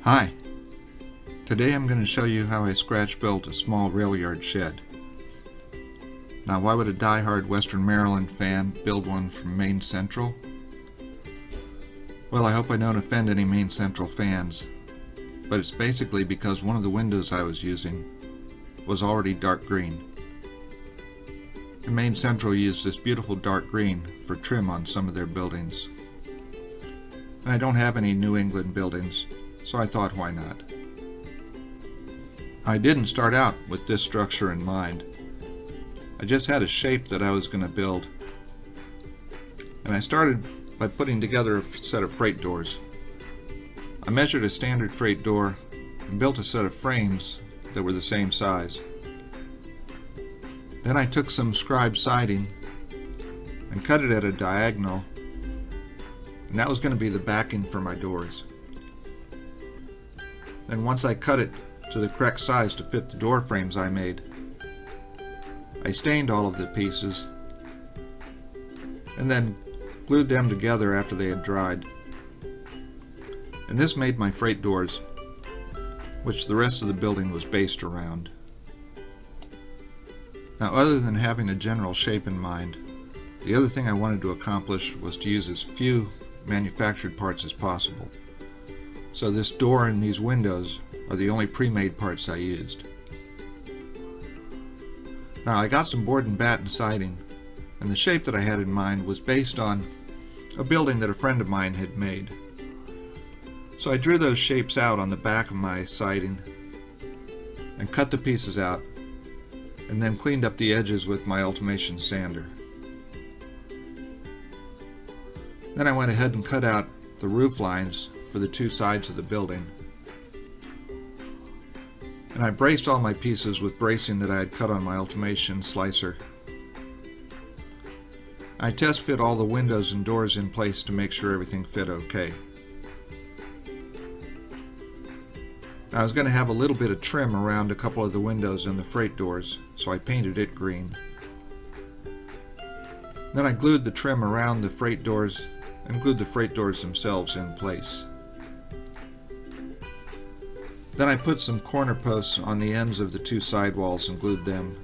Hi, today I'm going to show you how I scratch built a small rail yard shed. Now, why would a die-hard Western Maryland fan build one from Maine Central? Well, I hope I don't offend any Maine Central fans, but it's basically because one of the windows I was using was already dark green. And Maine Central used this beautiful dark green for trim on some of their buildings. And I don't have any New England buildings, so I thought, why not? I didn't start out with this structure in mind. I just had a shape that I was going to build, and I started by putting together a set of freight doors. I measured a standard freight door and built a set of frames that were the same size. Then I took some scribe siding and cut it at a diagonal, and that was going to be the backing for my doors. Then once I cut it to the correct size to fit the door frames I made, I stained all of the pieces and then glued them together after they had dried. And this made my freight doors, which the rest of the building was based around. Now, other than having a general shape in mind, the other thing I wanted to accomplish was to use as few manufactured parts as possible. So this door and these windows are the only pre-made parts I used. Now, I got some board and batten siding, and the shape that I had in mind was based on a building that a friend of mine had made. So I drew those shapes out on the back of my siding and cut the pieces out, and then cleaned up the edges with my Ultimation sander. Then I went ahead and cut out the roof lines for the two sides of the building. And I braced all my pieces with bracing that I had cut on my Ultimation slicer. I test fit all the windows and doors in place to make sure everything fit okay. I was going to have a little bit of trim around a couple of the windows and the freight doors, so I painted it green. Then I glued the trim around the freight doors and glued the freight doors themselves in place. Then I put some corner posts on the ends of the two side walls and glued them.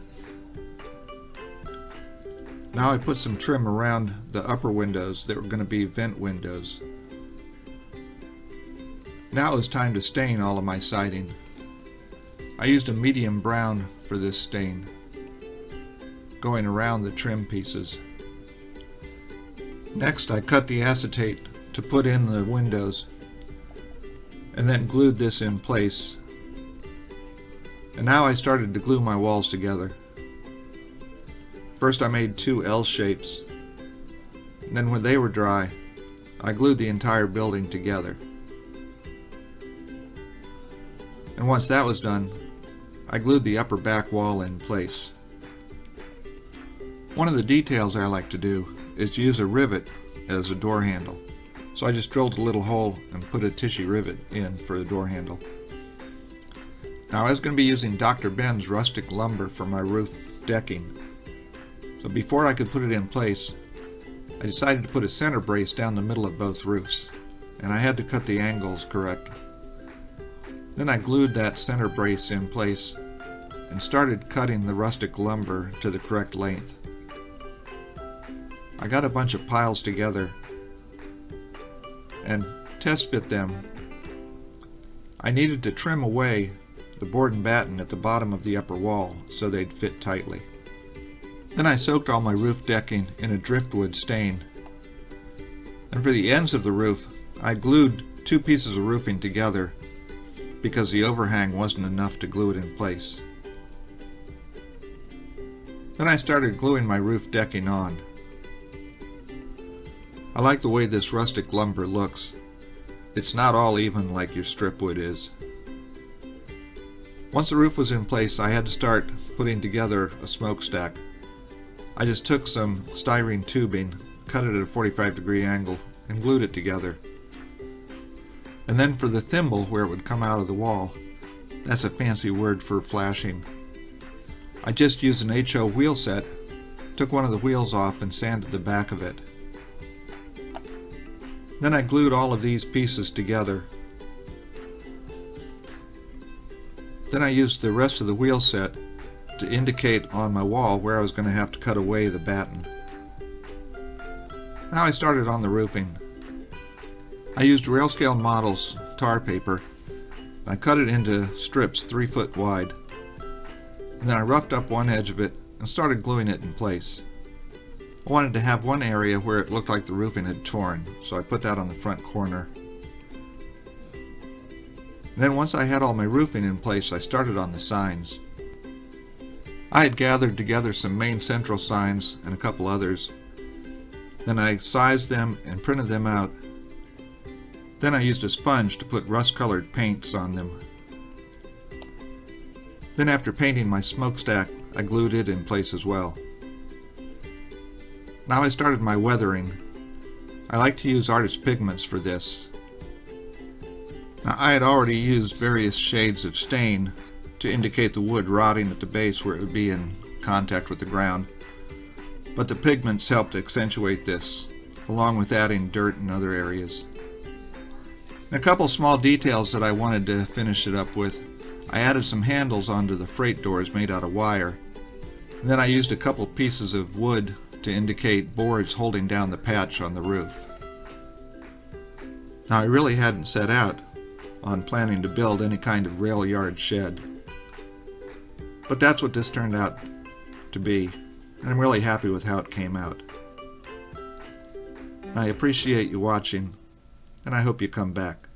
Now I put some trim around the upper windows that were going to be vent windows. Now it was time to stain all of my siding. I used a medium brown for this stain, going around the trim pieces. Next, I cut the acetate to put in the windows and then glued this in place. And now I started to glue my walls together. First I made two L shapes, and then when they were dry, I glued the entire building together. And once that was done, I glued the upper back wall in place. One of the details I like to do is to use a rivet as a door handle. So I just drilled a little hole and put a tissue rivet in for the door handle. Now I was going to be using Dr. Ben's rustic lumber for my roof decking. So before I could put it in place, I decided to put a center brace down the middle of both roofs, and I had to cut the angles correct. Then I glued that center brace in place and started cutting the rustic lumber to the correct length. I got a bunch of piles together and test fit them. I needed to trim away the board and batten at the bottom of the upper wall so they'd fit tightly. Then I soaked all my roof decking in a driftwood stain, and for the ends of the roof I glued two pieces of roofing together because the overhang wasn't enough to glue it in place. Then I started gluing my roof decking on. I like the way this rustic lumber looks. It's not all even like your strip wood is. Once the roof was in place, I had to start putting together a smokestack. I just took some styrene tubing, cut it at a 45-degree angle, and glued it together. And then for the thimble where it would come out of the wall, that's a fancy word for flashing, I just used an HO wheel set, took one of the wheels off and sanded the back of it. Then I glued all of these pieces together. Then I used the rest of the wheel set to indicate on my wall where I was going to have to cut away the batten. Now I started on the roofing. I used rail scale models tar paper. I cut it into strips 3 foot wide. And then I roughed up one edge of it and started gluing it in place. I wanted to have one area where it looked like the roofing had torn, so I put that on the front corner. Then once I had all my roofing in place, I started on the signs. I had gathered together some main central signs and a couple others. Then I sized them and printed them out. Then I used a sponge to put rust-colored paints on them. Then after painting my smokestack, I glued it in place as well. Now I started my weathering. I like to use artist pigments for this. Now I had already used various shades of stain to indicate the wood rotting at the base where it would be in contact with the ground, but the pigments helped accentuate this, along with adding dirt in other areas. And a couple small details that I wanted to finish it up with. I added some handles onto the freight doors made out of wire, and then I used a couple pieces of wood to indicate boards holding down the patch on the roof. Now I really hadn't set out on planning to build any kind of rail yard shed, but that's what this turned out to be, and I'm really happy with how it came out. I appreciate you watching, and I hope you come back.